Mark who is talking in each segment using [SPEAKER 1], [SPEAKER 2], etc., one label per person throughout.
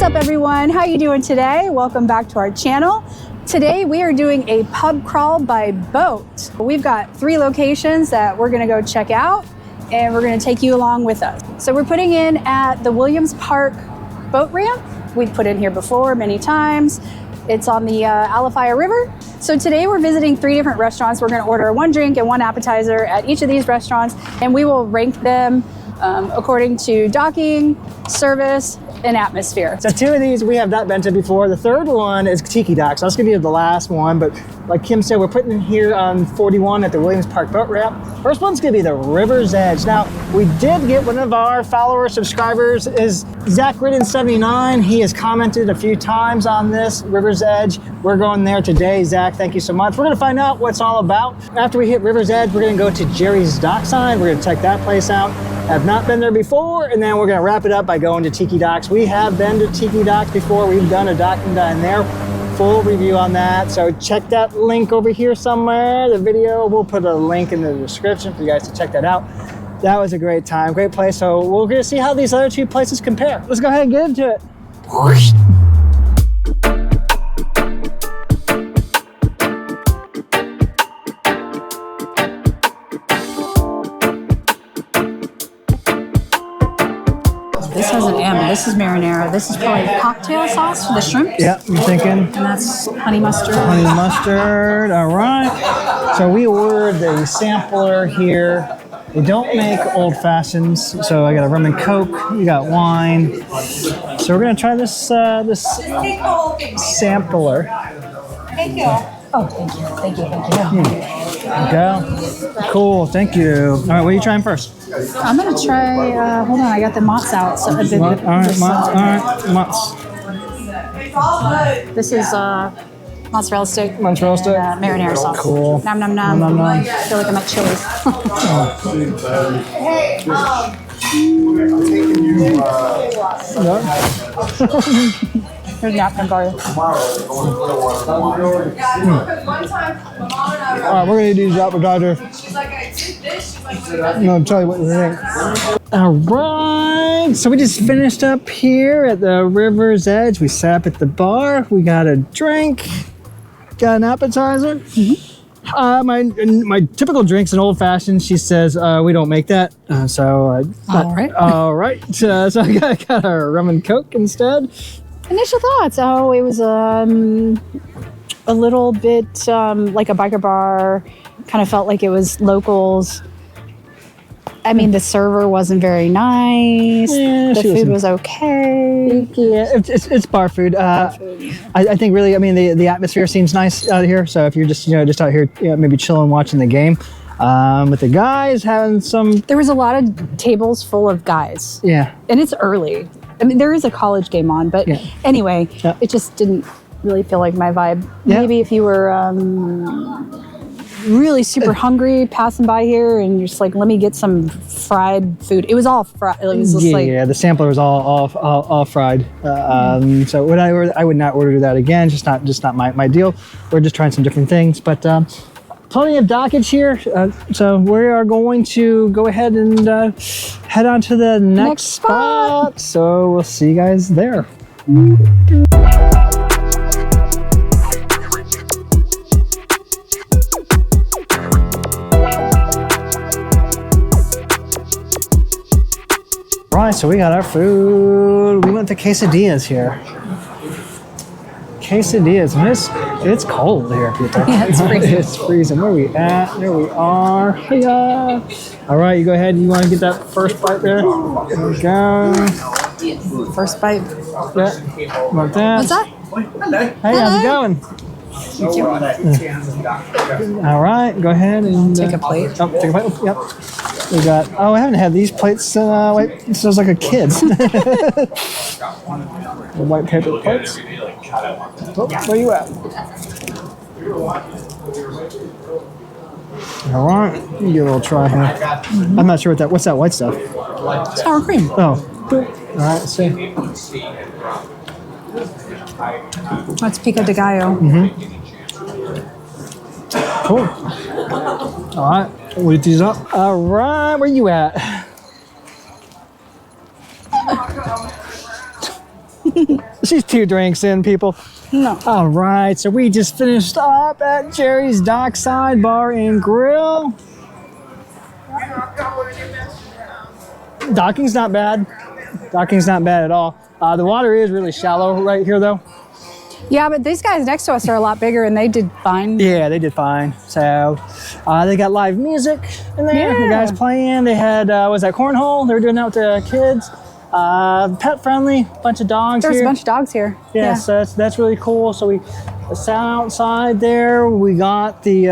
[SPEAKER 1] up, everyone? How you doing today? Welcome back to our channel. Today we are doing a pub crawl by boat. We've got 3 locations that we're gonna go check out, and we're gonna take you along with us. So we're putting in at the Williams Park boat ramp. We've put in here before many times. It's on the Alafia River. So today we're visiting 3 different restaurants. We're gonna order 1 drink and 1 appetizer at each of these restaurants, and we will rank them according to docking, service, and atmosphere.
[SPEAKER 2] So 2 of these we have not been to before. The 3rd one is Tiki Docks. That's gonna be the last one, but like Kim said, we're putting in here on 41 at the Williams Park boat ramp. First one's gonna be the River's Edge. Now, we did get one of our followers, subscribers, is Zach Ridden 79. He has commented a few times on this River's Edge. We're going there today. Zach, thank you so much. We're gonna find out what's all about. After we hit River's Edge, we're gonna go to Jerry's Dockside. We're gonna check that place out. Have not been there before, and then we're gonna wrap it up by going to Tiki Docks. We have been to Tiki Docks before. We've done a dock-and-dine there. Full review on that. So check that link over here somewhere. The video, we'll put a link in the description for you guys to check that out. That was a great time, great place. So we're gonna see how these other 2 places compare. Let's go ahead and get into it.
[SPEAKER 1] This has an M. This is marinara. This is probably cocktail sauce for the shrimp.
[SPEAKER 2] Yeah, I'm thinking.
[SPEAKER 1] And that's honey mustard.
[SPEAKER 2] Honey mustard, all right. So we ordered the sampler here. We don't make old fashions, so I got a rum and coke. We got wine. So we're gonna try this sampler.
[SPEAKER 1] Thank you. Oh, thank you, thank you, thank you.
[SPEAKER 2] Okay. Cool, thank you. All right, what are you trying first?
[SPEAKER 1] I'm gonna try. Hold on, I got the mozz out. So
[SPEAKER 2] All right, mozz.
[SPEAKER 1] This is mozzarella stick.
[SPEAKER 2] Mozzarella stick.
[SPEAKER 1] And, marinara sauce.
[SPEAKER 2] Cool.
[SPEAKER 1] Nom nom nom.
[SPEAKER 2] Nom, nom, nom.
[SPEAKER 1] I feel like I'm at Chili's. Here's napkin for you.
[SPEAKER 2] All right, we're gonna do these appetizer. I'm gonna tell you what you think. All right, so we just finished up here at the River's Edge. We sat up at the bar. We got a drink, got an appetizer. My typical drink's an old fashioned. She says we don't make that, all right. So I got a rum and coke instead.
[SPEAKER 1] Initial thoughts. Oh, it was a little bit like a biker bar. Kind of felt like it was locals. I mean, the server wasn't very nice. Yeah, the food was okay.
[SPEAKER 2] Yeah, it's bar food. I think really, I mean, the atmosphere seems nice out here. So if you're just out here, maybe chilling, watching the game, with the guys having some.
[SPEAKER 1] There was a lot of tables full of guys.
[SPEAKER 2] Yeah,
[SPEAKER 1] and it's early. I mean, there is a college game on, but anyway, it just didn't really feel like my vibe. Yeah. Maybe if you were really super hungry passing by here and you're just like, let me get some fried food. It was all fried. It was just
[SPEAKER 2] the sampler was all fried. So would I would not order that again. Just not my deal. We're just trying some different things, but plenty of dockage here. So we are going to go ahead and head on to the next spot. So we'll see you guys there. Right, so we got our food. We went to quesadillas here. Quesadillas, and it's cold here, people.
[SPEAKER 1] Yeah, it's freezing.
[SPEAKER 2] It's freezing. Where are we at? There we are. Hiya. All right, you go ahead. You want to get that first bite there? There we go.
[SPEAKER 1] First bite.
[SPEAKER 2] Yeah. About that.
[SPEAKER 1] What's that?
[SPEAKER 2] Hey, how's it going? All right, go ahead and
[SPEAKER 1] take a plate.
[SPEAKER 2] Oh, take a plate. Yep. We got. Oh, I haven't had these plates. Wait, it sounds like a kid. The white paper plates. Oh, where you at? All right, you get a little try here. I'm not sure what that. What's that white stuff?
[SPEAKER 1] Sour cream.
[SPEAKER 2] Oh, all right. Let's see.
[SPEAKER 1] That's pico de gallo.
[SPEAKER 2] Cool. All right. We'll eat these up. All right, where you at? She's 2 drinks in, people.
[SPEAKER 1] No.
[SPEAKER 2] All right, so we just finished up at Jerry's Dockside Bar and Grill. Docking's not bad. Docking's not bad at all. The water is really shallow right here, though.
[SPEAKER 1] Yeah, but these guys next to us are a lot bigger, and they did fine.
[SPEAKER 2] Yeah, they did fine. So they got live music in there.
[SPEAKER 1] Yeah.
[SPEAKER 2] The guys playing. They had was that cornhole? They were doing that with the kids. Pet friendly. Bunch of dogs.
[SPEAKER 1] There's
[SPEAKER 2] here.
[SPEAKER 1] a bunch of dogs here.
[SPEAKER 2] Yeah, so that's really cool. So we sat outside there. We got the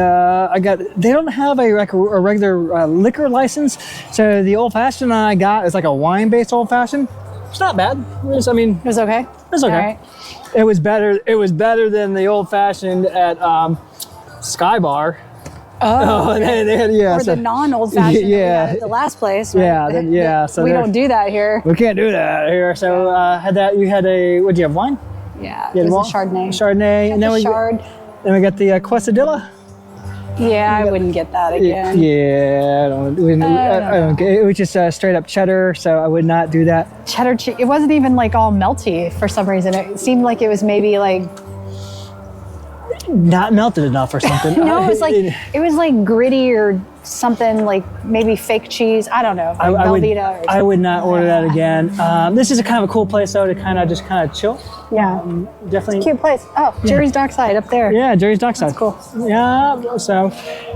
[SPEAKER 2] they don't have a regular liquor license, so the old fashioned I got is like a wine based old fashioned. It's not bad.
[SPEAKER 1] It was okay.
[SPEAKER 2] It was okay.
[SPEAKER 1] All right.
[SPEAKER 2] It was better than the old fashioned at Sky Bar.
[SPEAKER 1] Oh, okay.
[SPEAKER 2] they had, yeah,
[SPEAKER 1] or
[SPEAKER 2] so,
[SPEAKER 1] the non-old fashioned
[SPEAKER 2] yeah,
[SPEAKER 1] at the last place. Right?
[SPEAKER 2] Yeah. So
[SPEAKER 1] we don't do that here.
[SPEAKER 2] we can't do that here. So had that. You had a what? Do you have wine?
[SPEAKER 1] Yeah,
[SPEAKER 2] You
[SPEAKER 1] it
[SPEAKER 2] had
[SPEAKER 1] was a Chardonnay.
[SPEAKER 2] Chardonnay, and then we got the Quesadilla.
[SPEAKER 1] Yeah, I wouldn't get that again.
[SPEAKER 2] Yeah, I don't get it. It was just straight up cheddar, so I would not do that.
[SPEAKER 1] Cheddar cheese. It wasn't even like all melty for some reason. It seemed like it was maybe like
[SPEAKER 2] Not melted enough or something.
[SPEAKER 1] no, it was like gritty or something, like maybe fake cheese. I don't know. Like Velveeta or something.
[SPEAKER 2] I would not order that again. This is a kind of a cool place though to kind of chill.
[SPEAKER 1] Yeah,
[SPEAKER 2] Definitely.
[SPEAKER 1] cute place. Oh, Jerry's Dockside up there.
[SPEAKER 2] Yeah, Jerry's Dockside.
[SPEAKER 1] That's cool.
[SPEAKER 2] Yeah, so,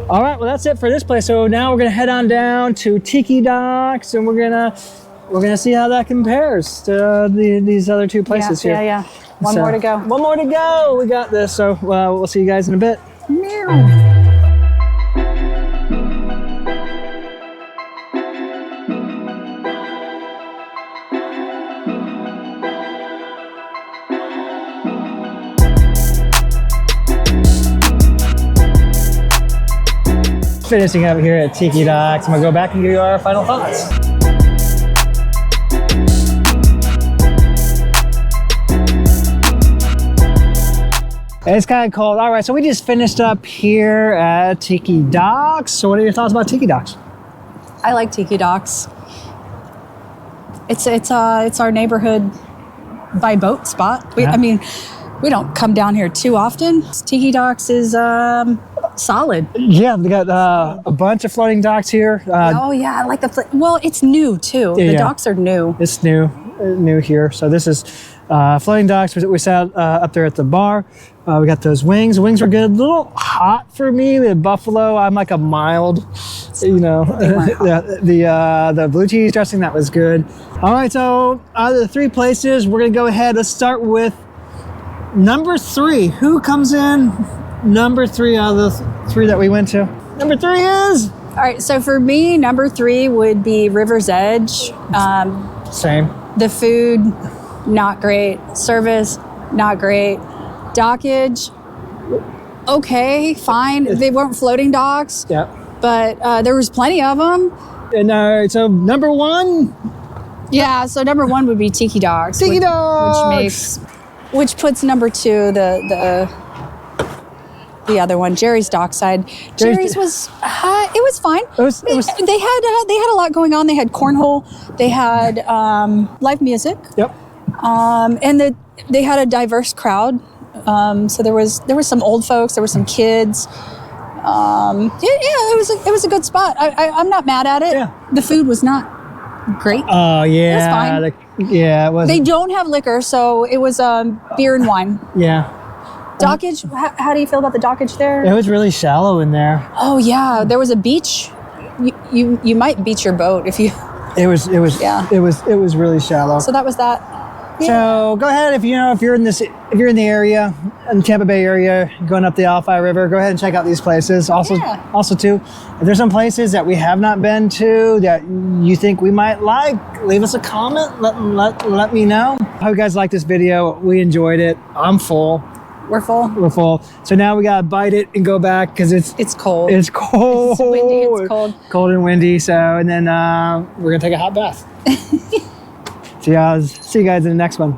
[SPEAKER 2] all right, well, that's it for this place. So now we're gonna head on down to Tiki Docks, and we're gonna see how that compares to these other 2 places here.
[SPEAKER 1] Yeah. One more to go.
[SPEAKER 2] One more to go. We got this. So we'll see you guys in a bit. Finishing up here at Tiki Docks. I'm gonna go back and give you our final thoughts. It's kind of cold. All right, so we just finished up here at Tiki Docks. So what are your thoughts about Tiki Docks?
[SPEAKER 1] I like Tiki Docks. It's our neighborhood by boat spot. I mean, we don't come down here too often. Tiki Docks is solid.
[SPEAKER 2] Yeah, we got a bunch of floating docks here.
[SPEAKER 1] Oh yeah, I like well, it's new too.
[SPEAKER 2] Yeah,
[SPEAKER 1] the docks are new.
[SPEAKER 2] It's new here. So this is floating docks. We sat up there at the bar. We got those wings. The wings were good. A little hot for me. The buffalo, I'm like a mild, the blue cheese dressing, that was good. All right, so out of the 3 places, we're gonna go ahead. Let's start with number 3. Who comes in number 3 out of the 3 that we went to? Number 3 is?
[SPEAKER 1] All right, so for me, number 3 would be River's Edge.
[SPEAKER 2] Same.
[SPEAKER 1] The food, not great. Service, not great. Dockage, okay, fine. They weren't floating docks,
[SPEAKER 2] Yeah.
[SPEAKER 1] but there was plenty of them.
[SPEAKER 2] And so number 1?
[SPEAKER 1] Yeah, so number 1 would be Tiki Docks.
[SPEAKER 2] Tiki Docks!
[SPEAKER 1] Which puts number 2, the other one, Jerry's Dockside. Jerry's was it was fine. They had a lot going on. They had cornhole. They had live music.
[SPEAKER 2] Yep.
[SPEAKER 1] And they had a diverse crowd. So there was some old folks. There were some kids. It was a good spot. I'm not mad at it.
[SPEAKER 2] Yeah.
[SPEAKER 1] The food was not great.
[SPEAKER 2] Oh yeah.
[SPEAKER 1] It was fine.
[SPEAKER 2] It was.
[SPEAKER 1] They don't have liquor, so it was beer and wine.
[SPEAKER 2] Yeah.
[SPEAKER 1] Dockage, how do you feel about the dockage there?
[SPEAKER 2] It was really shallow in there.
[SPEAKER 1] Oh yeah, there was a beach. You might beach your boat if you.
[SPEAKER 2] It was really shallow.
[SPEAKER 1] So that was that. Yeah.
[SPEAKER 2] So go ahead if you're in the area, in the Tampa Bay area, going up the Alafia River, go ahead and check out these places. Also too, if there's some places that we have not been to that you think we might like, leave us a comment. Let me know. I hope you guys like this video. We enjoyed it. I'm full.
[SPEAKER 1] We're full.
[SPEAKER 2] We're full. So now we gotta bite it and go back because it's
[SPEAKER 1] cold.
[SPEAKER 2] It's cold.
[SPEAKER 1] It's windy. It's cold.
[SPEAKER 2] Cold and windy. So and then we're gonna take a hot bath. See you guys in the next one.